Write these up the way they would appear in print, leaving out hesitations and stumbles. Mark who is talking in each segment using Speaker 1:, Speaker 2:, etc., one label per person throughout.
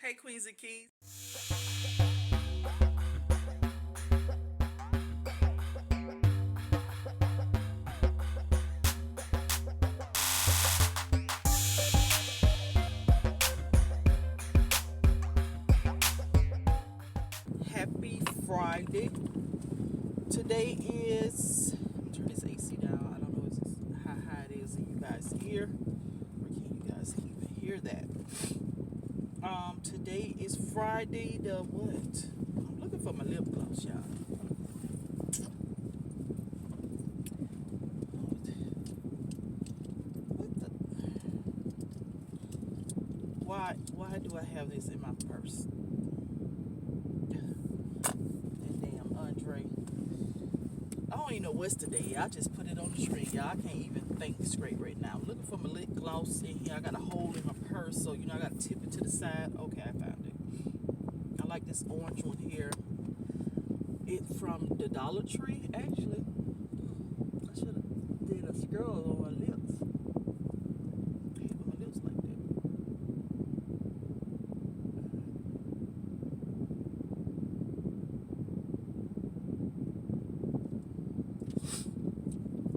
Speaker 1: Hey, Queens and Keys. Happy Friday. Today is, I'm turning this AC down. I don't know how high it is. Are you guys here? Or can you guys even hear that? Today is Friday the what? I'm looking for my lip gloss, y'all. What the? Why do I have this in my purse? That damn Andre. I don't even know what's today. I just put it on the screen, y'all. I can't even think straight right now. I'm looking for my lip gloss in here. I got a hole in my purse, so you know I got to tip it to the side. Okay, I found it. I like this orange one here. It's from the Dollar Tree, actually. I should have did a scroll on my lips. I hate my lips like that.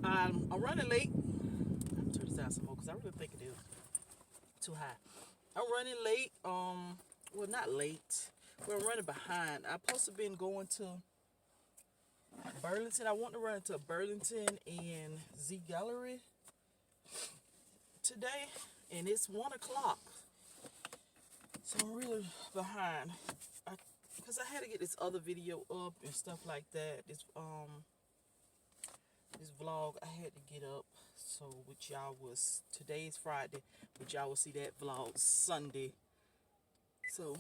Speaker 1: I'm running late. I'm turn this down some more because I really think it is too high. I'm running late. Well, not late. We're running behind. I'm supposed to have been going to Burlington. I want to run into Burlington and Gallerie today, and it's 1 o'clock. So I'm really behind. Because I had to get this other video up and stuff like that. This vlog I had to get up, so which y'all was, today's Friday, which y'all will see that vlog Sunday. So,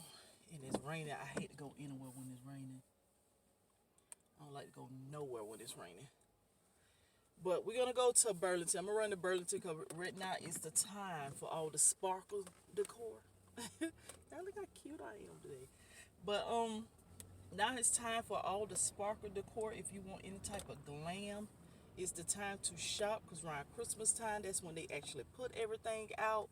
Speaker 1: and it's raining. I hate to go anywhere when it's raining. I don't like to go nowhere when it's raining. But we're gonna go to Burlington. I'm gonna run to Burlington because right now is the time for all the sparkle decor. Y'all look how cute I am today. But now it's time for all the sparkle decor. If you want any type of glam, it's the time to shop, because around Christmas time, that's when they actually put everything out.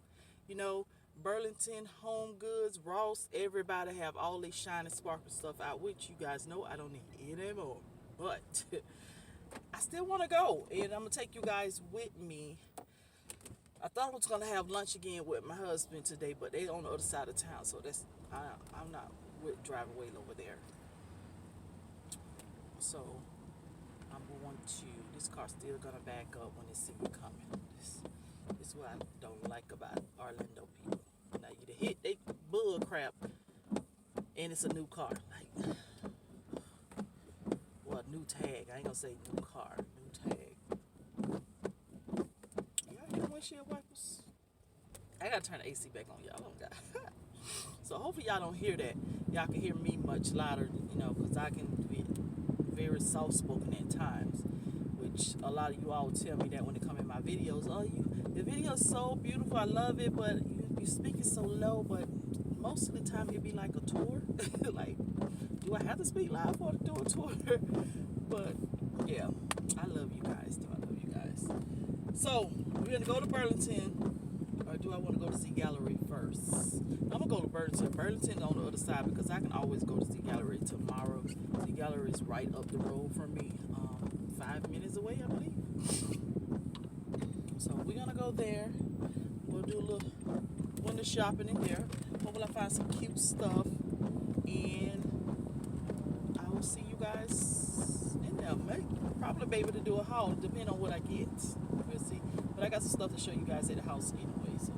Speaker 1: You know, Burlington, Home Goods, Ross, everybody have all this shiny sparkle stuff out, which you guys know I don't need it anymore. But I still want to go, and I'm going to take you guys with me. I thought I was going to have lunch again with my husband today, but they on the other side of town, so that's I'm not driving way over there. So I'm going to, this car's still going to back up when they see you coming. This is what I don't like about Orlando people. Now you hit they bull crap, and it's a new car. Like, well, new tag. I ain't gonna say new car, new tag. Y'all hear windshield wipers? I gotta turn the AC back on, y'all. Oh God. So hopefully y'all don't hear that. Y'all can hear me much louder, you know, because I can be very soft-spoken at times, which a lot of you all tell me that when they come in my videos. Oh, the video is so beautiful, I love it, but you speaking so low. But most of the time it be like a tour. Like, do I have to speak loud for to do a tour? But yeah, I love you guys. I love you guys. So we're gonna go to Burlington, or do I want to go to see Gallerie first? I'm gonna go to Burlington. Burlington on the other side, because I can always go to see Gallerie tomorrow. The Gallerie is right up the road from me, 5 minutes away, I believe. So we're gonna go there. We'll do a little window shopping in there. Hopefully I find some cute stuff, and I will see you guys in there. Probably be able to do a haul, depending on what I get. We'll see. But I got some stuff to show you guys at the house anyway. So.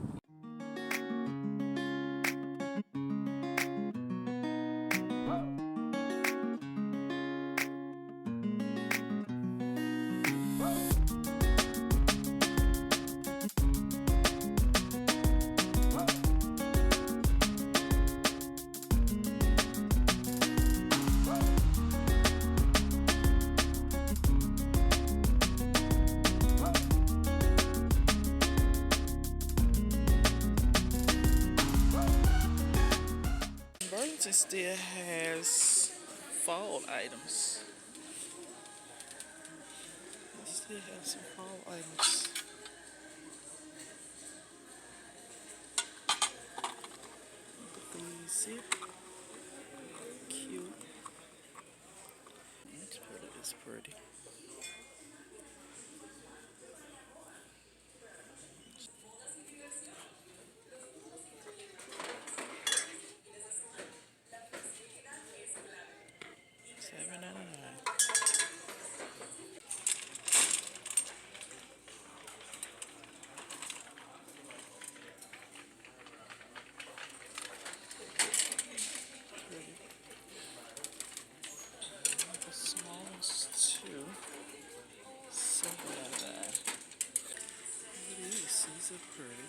Speaker 1: Burlington still has fall items. They still have some fall items. Easy. Cute. It's pretty. It's pretty. $7.99. Pretty. The smallest too. $7.99. These are pretty.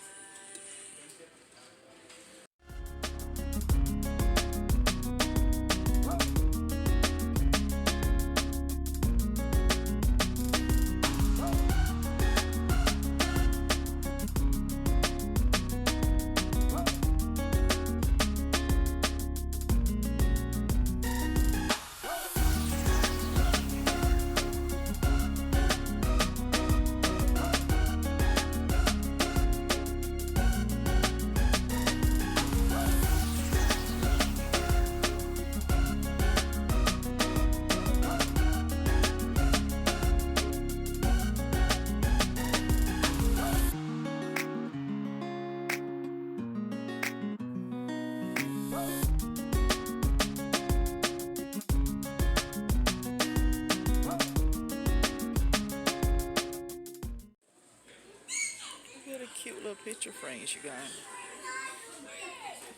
Speaker 1: Look at the cute little picture frames you got.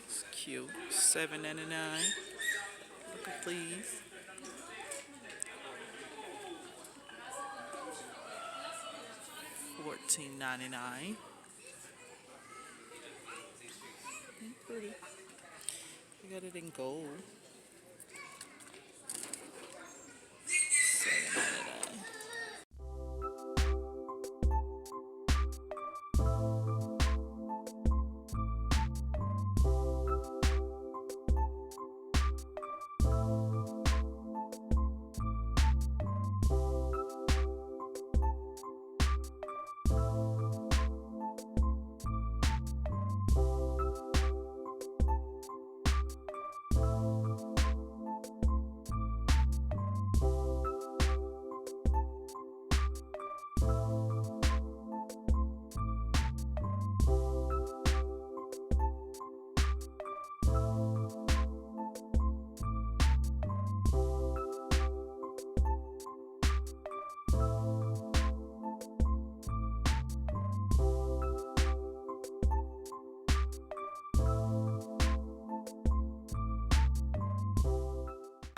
Speaker 1: It's cute. $7.99. Look at these. $14.99. Pretty. You got it in gold. $7.99.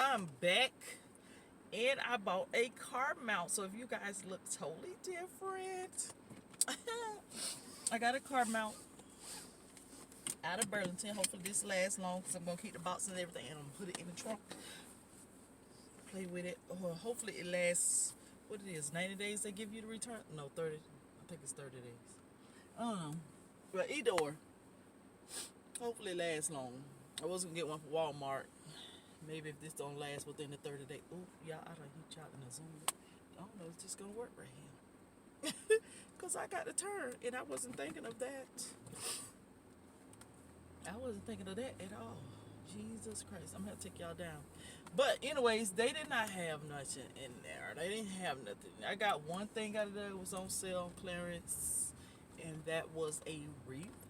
Speaker 1: I'm back and I bought a car mount, so if you guys look totally different. I got a car mount out of Burlington. Hopefully this lasts long because I'm going to keep the box and everything and I'm going to put it in the trunk, play with it. Hopefully it lasts, what it is, 90 days they give you to return? No, 30. I think it's 30 days. I don't know. But either or, hopefully it lasts long. I was going to get one from Walmart. Maybe if this don't last within the 30 days. Ooh, y'all, I done hit y'all in the Zoom. I don't know if it's just gonna work right here. Because I got to turn and I wasn't thinking of that. I wasn't thinking of that at all. Jesus Christ, I'm gonna have to take y'all down. But anyways, they did not have nothing in there. They didn't have nothing. I got one thing out of there that was on sale, clearance, and that was a wreath,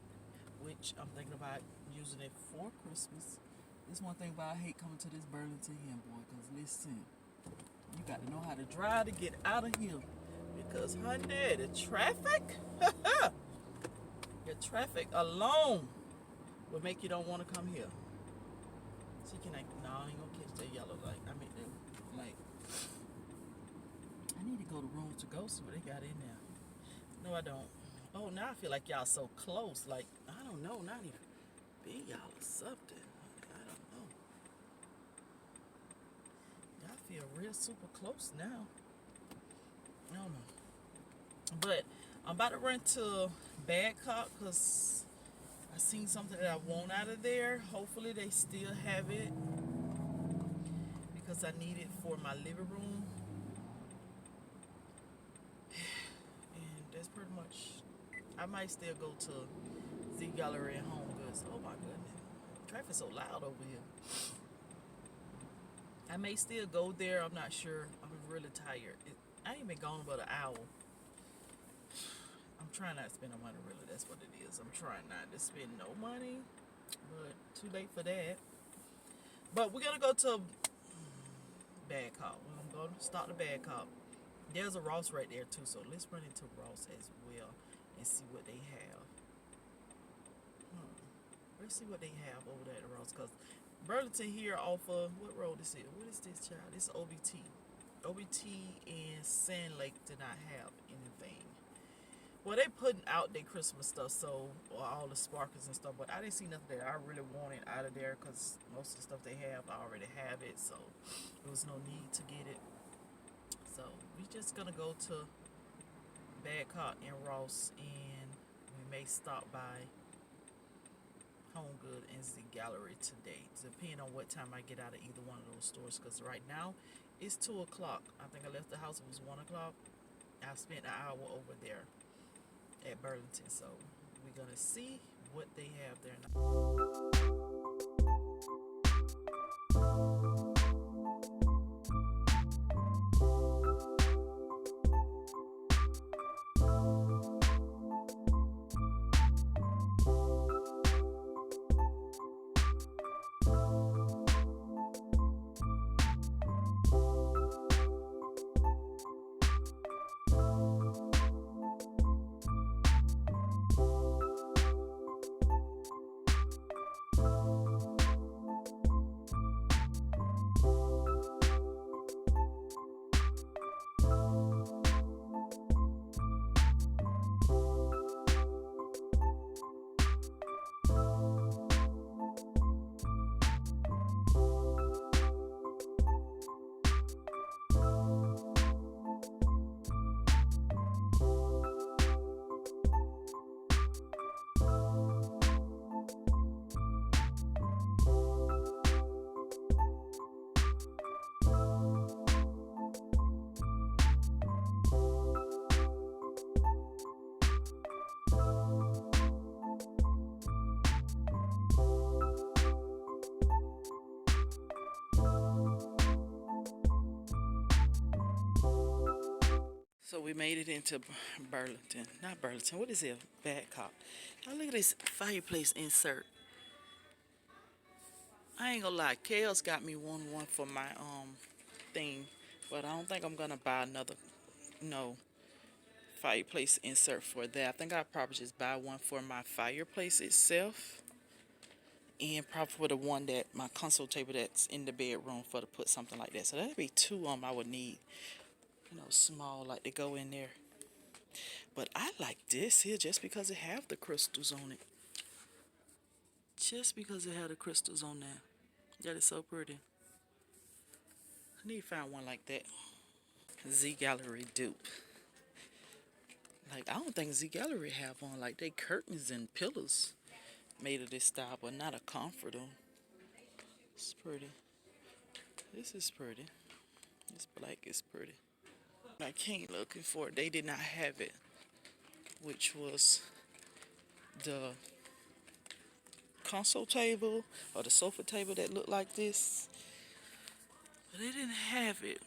Speaker 1: which I'm thinking about using it for Christmas. This one thing about I hate coming to this Burlington here, boy, because listen, you got to know how to drive to get out of here. Because, honey, the traffic, your traffic alone will make you don't want to come here. So you can like, no, I ain't gonna catch that yellow light. I mean, like, I need to go to Room to Go see what they got in there. No, I don't. Oh, now I feel like y'all so close. Like, I don't know, not even be y'all or something. I feel real super close now. I don't know. But I'm about to run to Badcock because I seen something that I want out of there. Hopefully they still have it because I need it for my living room. And that's pretty much, I might still go to the Gallerie and Home Goods. Oh my goodness. Traffic's so loud over here. I may still go there. I'm not sure. I'm really tired. I ain't been gone but an hour. I'm trying not to spend no money, really. That's what it is. I'm trying not to spend no money. But too late for that. But we're going to go to Badcock. We're going to go start the Badcock. There's a Ross right there, too. So let's run into Ross as well and see what they have. Let's see what they have over there at Ross. Because Burlington here off of, what road is it? What is this, child? This is OBT. OBT and Sand Lake did not have anything. Well, they putting out their Christmas stuff, so all the sparkles and stuff, but I didn't see nothing that I really wanted out of there because most of the stuff they have, I already have it, so there was no need to get it. So we just gonna go to Badcock and Ross, and we may stop by Home Good and the Gallerie today, depending on what time I get out of either one of those stores, because right now it's 2 o'clock. I think I left the house, it was 1 o'clock. I spent an hour over there at Burlington, so we're gonna see what they have there now. So we made it into Burlington. Not Burlington. What is it? Badcock. Now look at this fireplace insert. I ain't gonna lie. Kale's got me one for my thing, but I don't think I'm gonna buy another fireplace insert for that. I think I'll probably just buy one for my fireplace itself, and probably for the one that my console table that's in the bedroom for to put something like that. So that'd be two I would need. Small, like to go in there. But I like this here just because it have the crystals on it. Just because it had the crystals on there. That is so pretty. I need to find one like that. Z Gallerie dupe. Like, I don't think Z Gallerie have one. Like, they curtains and pillows made of this style, but not a comforter. It's pretty. This is pretty. This black is pretty. I came looking for it. They did not have it, which was the console table or the sofa table that looked like this, but they didn't have it,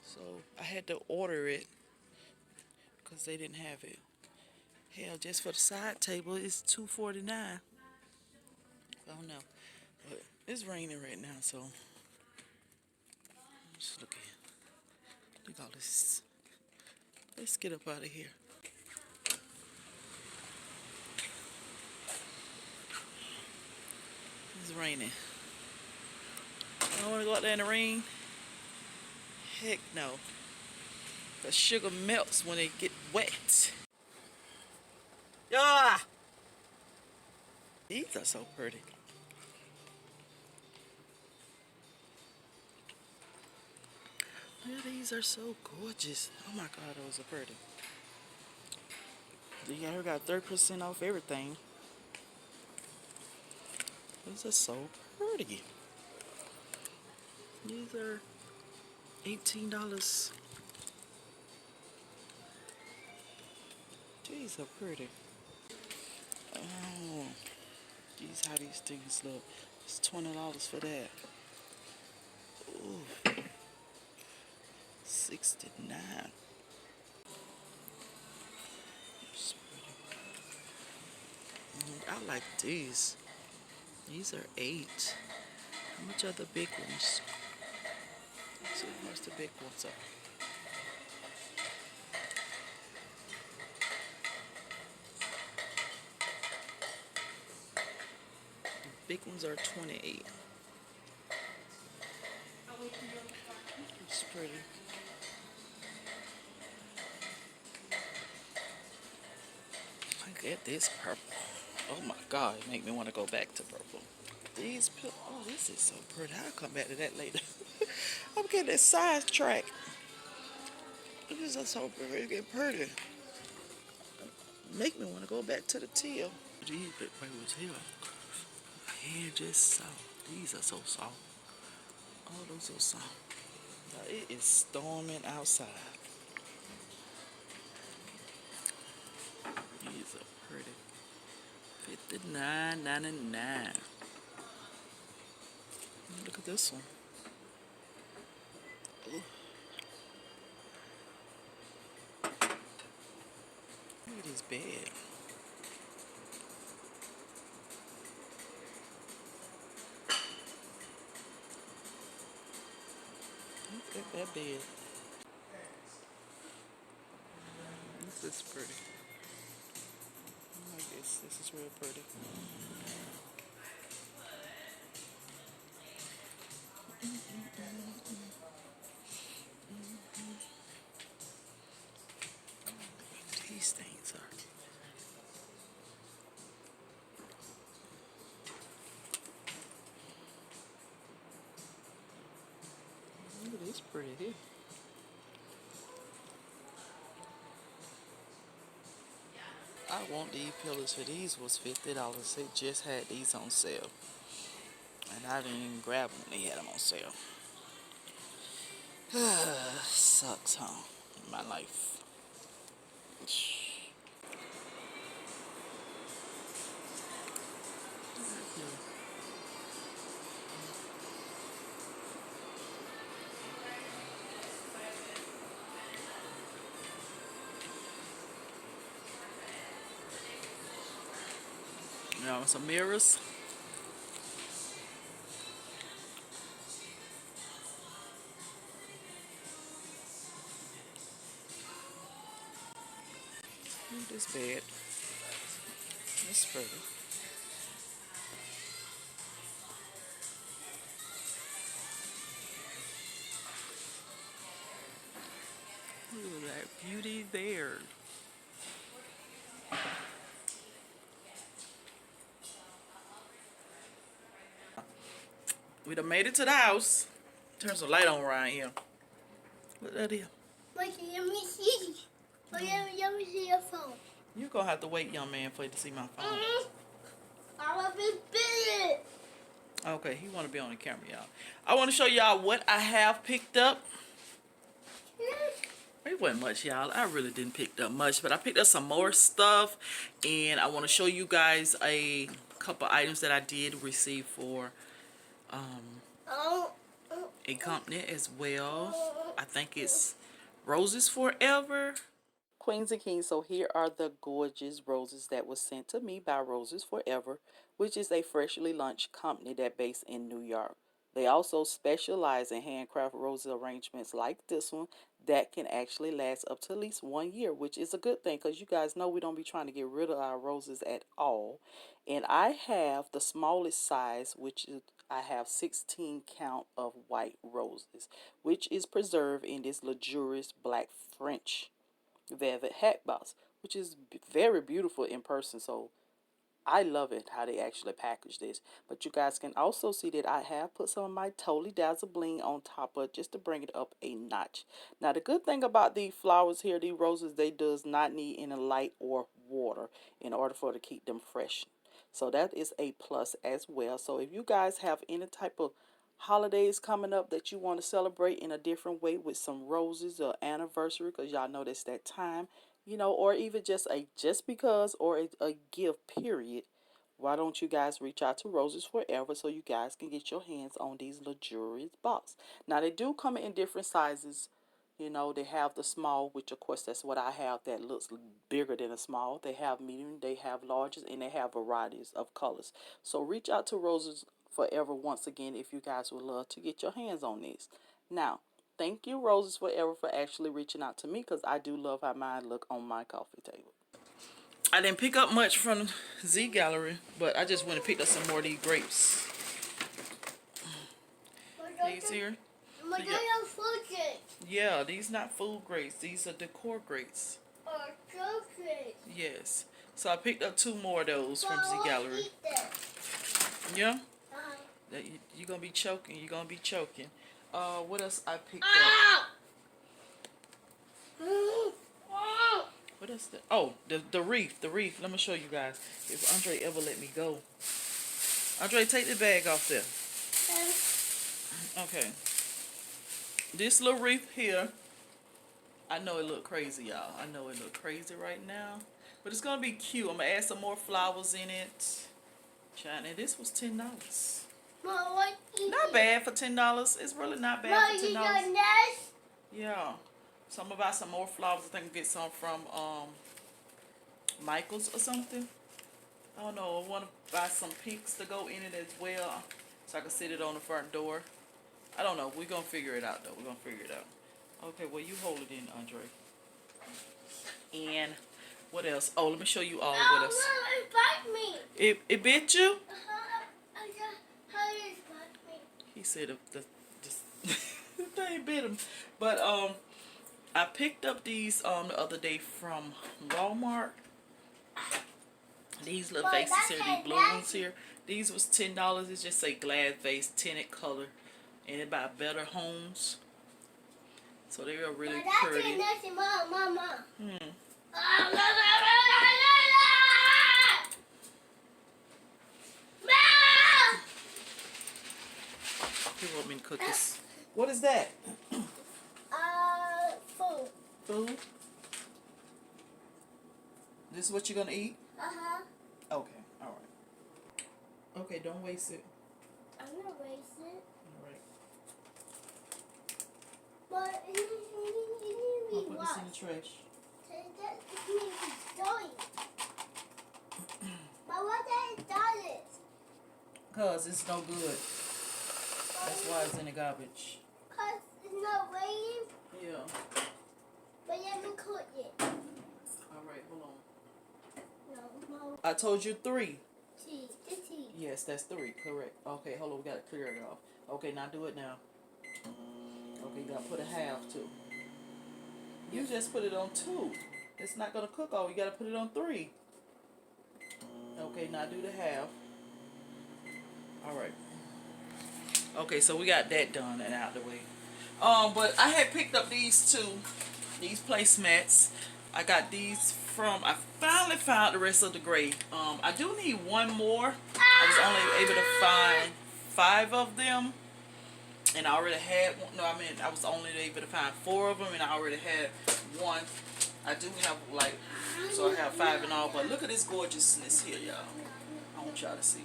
Speaker 1: so I had to order it because they didn't have it. Hell, just for the side table it's $2.49. I don't know, but it's raining right now, so just look at it. Look at all this. Let's get up out of here. It's raining. I don't want to go out there in the rain. Heck no. The sugar melts when it get wet. Ah! These are so pretty. Yeah, these are so gorgeous. Oh my God, those are pretty. You got 30% off everything. These are so pretty. These are $18. These are pretty. Oh, These how these things look. It's $20 for that. Ooh, 69. I like these. These are 8. How much are the big ones? Let's see how much the big ones are. The big ones are 28. It's pretty. Look at this purple. Oh my God, it make me want to go back to purple. These pillows, oh, this is so pretty. I'll come back to that later. I'm getting that sidetrack. This is so pretty. It's getting pretty. Make me want to go back to the teal. These big papers here. My hand just soft. These are so soft. Oh, those are soft. Now, it is storming outside. These are pretty. $59.99. Look at this one. Ooh. Look at this bed. Look at that bed. This is pretty. I guess this is real pretty. These things are. Look at this pretty here. I want these pillows for these was $50. They just had these on sale. And I didn't even grab them when they had them on sale. Sucks, huh? In my life. You know, some mirrors. Look at this bed. It's pretty. Look at that beauty there. We done made it to the house. Turn some light on around here. Look at that here.
Speaker 2: Mikey, let me see. Let me see your phone.
Speaker 1: You're gonna have to wait, young man, for you to see my phone.
Speaker 2: I want to be it.
Speaker 1: Okay, he wanna be on the camera, y'all. I wanna show y'all what I have picked up. It wasn't much, y'all. I really didn't pick up much, but I picked up some more stuff, and I want to show you guys a couple items that I did receive for a company as well. I think it's Roses Forever. Queens and Kings, so here are the gorgeous roses that was sent to me by Roses Forever, which is a freshly launched company that based in New York. They also specialize in handcraft roses arrangements like this one that can actually last up to at least 1 year, which is a good thing because you guys know we don't be trying to get rid of our roses at all. And I have the smallest size, which is I have 16 count of white roses, which is preserved in this luxurious black French velvet hat box, which is very beautiful in person. So I love it how they actually package this. But you guys can also see that I have put some of my Totally Dazzle bling on top of it just to bring it up a notch. Now the good thing about these flowers here, these roses, they does not need any light or water in order for it to keep them fresh. So that is a plus as well. So if you guys have any type of holidays coming up that you want to celebrate in a different way with some roses or anniversary, because y'all know that's that time, or even just a just because or a gift period, why don't you guys reach out to Roses Forever so you guys can get your hands on these luxurious box. Now, they do come in different sizes. You know, they have the small, which of course that's what I have, that looks bigger than a small. They have medium, they have larges, and they have varieties of colors. So reach out to Roses Forever once again if you guys would love to get your hands on these. Now, thank you, Roses Forever, for actually reaching out to me, because I do love how mine look on my coffee table. I didn't pick up much from Z Gallerie, but I just went and picked up some more of these grapes. These here. Yeah, these not food grapes. These are decor grapes. Yes. So I picked up 2 more of those from Z Gallerie. Yeah? You're going to be choking. You're going to be choking. What else I picked up? What is that? Oh, the reef. The reef. Let me show you guys. If Andre ever let me go. Andre, take the bag off there. Okay. This little reef here. I know it look crazy, y'all. I know it look crazy right now. But it's going to be cute. I'm going to add some more flowers in it. China, this was $10. Not bad for $10. It's really not bad for $10. Yeah. So I'm going to buy some more flowers. I think I'll get some from Michael's or something. I don't know. I want to buy some pinks to go in it as well, so I can sit it on the front door. I don't know. We're going to figure it out, though. We're going to figure it out. Okay, well, you hold it in, Andre. And what else? Oh, let me show you all what else.
Speaker 2: It bit me.
Speaker 1: It bit you?
Speaker 2: How did it bite me?
Speaker 1: He said the thing bit him. But I picked up these the other day from Walmart. These little vases here, these blue ones here. These was $10. It just say glass vase, tinted color, and it by Better Homes. So they are really pretty.
Speaker 2: Mama.
Speaker 1: You want me to cook this? What is that?
Speaker 2: Food.
Speaker 1: Food? This is what you're gonna eat? Okay, alright. Okay, don't waste it.
Speaker 2: I'm gonna waste it.
Speaker 1: Alright.
Speaker 2: But it needs
Speaker 1: I'll
Speaker 2: to be
Speaker 1: put this in the trash.
Speaker 2: That needs to be going. But what that does it?
Speaker 1: Cause it's no good. That's why it's in the garbage.
Speaker 2: Cause it's not waiting.
Speaker 1: Yeah.
Speaker 2: But let me cook it.
Speaker 1: Alright, hold on.
Speaker 2: No.
Speaker 1: I told you 3.
Speaker 2: Tea. The tea.
Speaker 1: Yes, that's 3, correct. Okay, hold on, we gotta clear it off. Okay, now do it now. Okay, you gotta put a half too. You just put it on 2. It's not gonna cook all. You gotta put it on 3. Okay, now do the half. Alright. Okay, so we got that done and out of the way. But I had picked up these 2. These placemats. I got these from, I finally found the rest of the gray. I do need 1 more. I was only able to find 5 of them. And I already had one. No, I mean, I was only able to find 4 of them, and I already had 1. I do have, like, so I have 5 in all. But look at this gorgeousness here, y'all. I want y'all to see.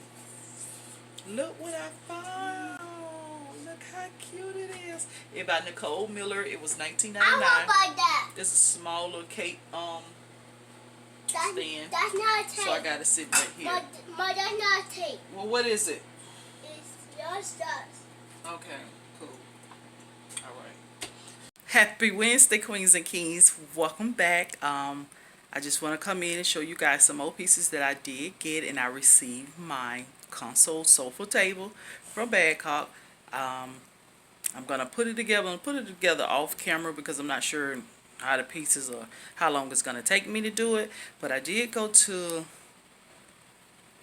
Speaker 1: Look what I found. Look how cute it is. It by Nicole Miller. It was $19.99.
Speaker 2: I want to buy that.
Speaker 1: This is a small little cake stand.
Speaker 2: That's not a tape.
Speaker 1: So I got to sit right here.
Speaker 2: But that's not a tape.
Speaker 1: Well, what is it?
Speaker 2: It's your stuff.
Speaker 1: Okay, cool. All right. Happy Wednesday, Queens and Kings. Welcome back. I just want to come in and show you guys some more pieces that I did get, and I received my console sofa table from Badcock. I'm gonna put it together off camera because I'm not sure how the pieces or how long it's gonna take me to do it. But I did go to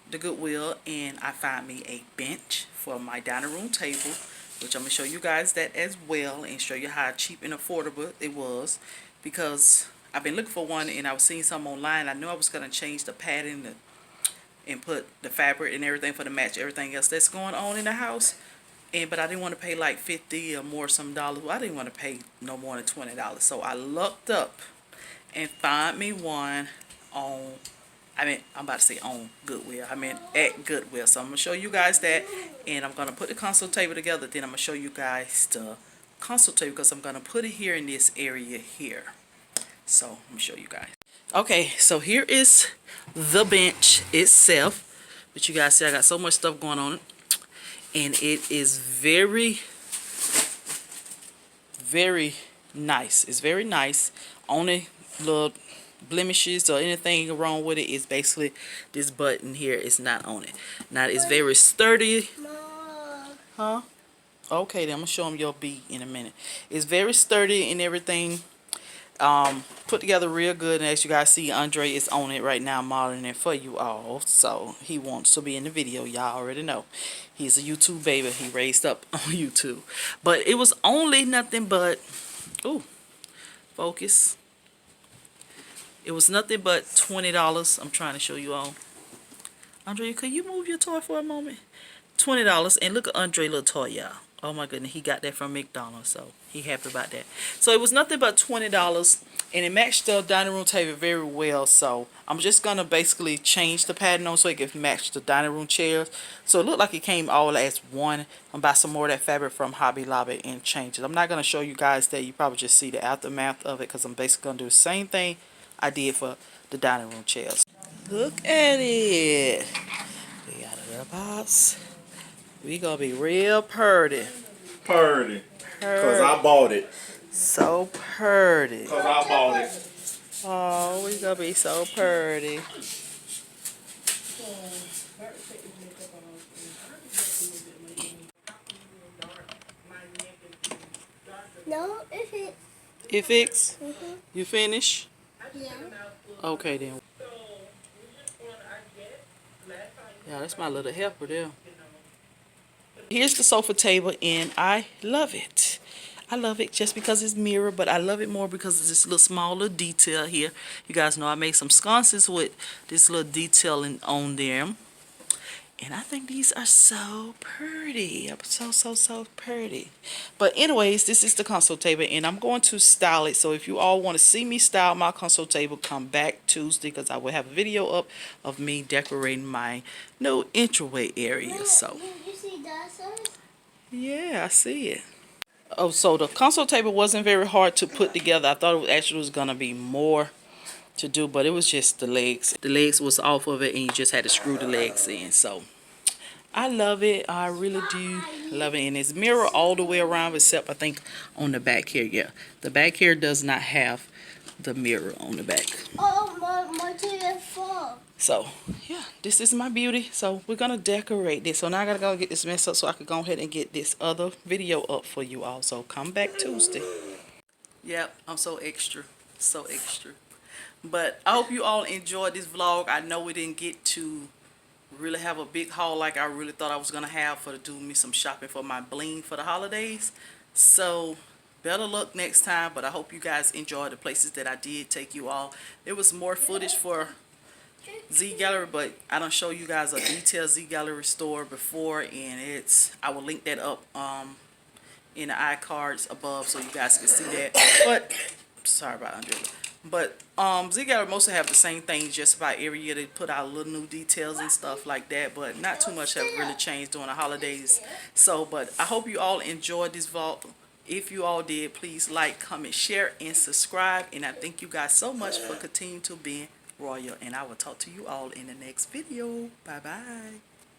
Speaker 1: the Goodwill and I found me a bench for my dining room table, which I'm gonna show you guys that as well and show you how cheap and affordable it was, because I've been looking for one and I was seeing some online. I knew I was gonna change the pattern and put the fabric and everything for the match everything else that's going on in the house. But I didn't want to pay like $50 or more some dollars. Well, I didn't want to pay no more than $20. So I looked up and found me one on I'm about to say on Goodwill. I mean at Goodwill. So I'm going to show you guys that. And I'm going to put the console table together. Then I'm going to show you guys the console table because I'm going to put it here in this area here. So let me show you guys. Okay, so here is the bench itself. But you guys see I got so much stuff going on it. And it is very, very nice. It's very nice. Only little blemishes or anything wrong with it is basically this button here is not on it. Now it's very sturdy. Huh? Okay, then I'm gonna show them your beat in a minute. It's very sturdy and everything. Put together real good, and as you guys see, Andre is on it right now, modeling it for you all. So he wants to be in the video. Y'all already know he's a YouTube baby. He raised up on YouTube, but it was only nothing but focus. It was nothing but $20. I'm trying to show you all. Andre, could you move your toy for a moment? $20, and look at Andre little toy, y'all. Oh my goodness, he got that from McDonald's, so he happy about that. So it was nothing but $20, and it matched the dining room table very well. So I'm just gonna basically change the pattern on so it can match the dining room chairs. So it looked like it came all as one. I'm buy some more of that fabric from Hobby Lobby and change it. I'm not gonna show you guys that. You probably just see the aftermath of it because I'm basically gonna do the same thing I did for the dining room chairs. Look at it. We got a little box. We gonna be real purty.
Speaker 3: Purdy. Cause I bought it.
Speaker 1: So purty.
Speaker 3: Cause I bought it.
Speaker 1: Oh, we gonna be so purty.
Speaker 2: No, if it.
Speaker 1: It fix?
Speaker 2: Mm-hmm.
Speaker 1: You finish?
Speaker 2: Yeah.
Speaker 1: Okay then. Yeah, that's my little helper there. Here's the sofa table, and I love it. I love it just because it's mirror, but I love it more because of this little small little detail here. You guys know I made some sconces with this little detailing on them. And I think these are so pretty. So pretty. But anyways, this is the console table, and I'm going to style it. So if you all want to see me style my console table, come back Tuesday because I will have a video up of me decorating my new entryway area. So
Speaker 2: You see that, sir?
Speaker 1: yeah, I see it. Oh, so the console table wasn't very hard to put together. I thought it actually was going to be more to do, but it was just the legs. The legs was off of it, and you just had to screw the legs in. So I love it. I really do love it. And it's mirror all the way around, except I think on the back here. Yeah, the back here does not have the mirror on the back.
Speaker 2: Oh, my telephone.
Speaker 1: So yeah, this is my beauty. So we're gonna decorate this. So now I gotta go get this mess up so I can go ahead and get this other video up for you all. So come back Tuesday. Yep, I'm so extra. But I hope you all enjoyed this vlog. I know we didn't get to really have a big haul like I really thought I was gonna have for to do me some shopping for my bling for the holidays. So better luck next time. But I hope you guys enjoyed the places that I did take you all. There was more footage for Z Gallerie, but I don't show you guys a detailed Z Gallerie store before, and I will link that up in the iCards above so you guys can see that. But sorry about Andrea. But Z Gallerie mostly have the same thing just about every year. They put out little new details and stuff like that, but not too much have really changed during the holidays. So, but I hope you all enjoyed this vlog. If you all did, please like, comment, share, and subscribe. And I thank you guys so much for continuing to be royal. And I will talk to you all in the next video. Bye-bye.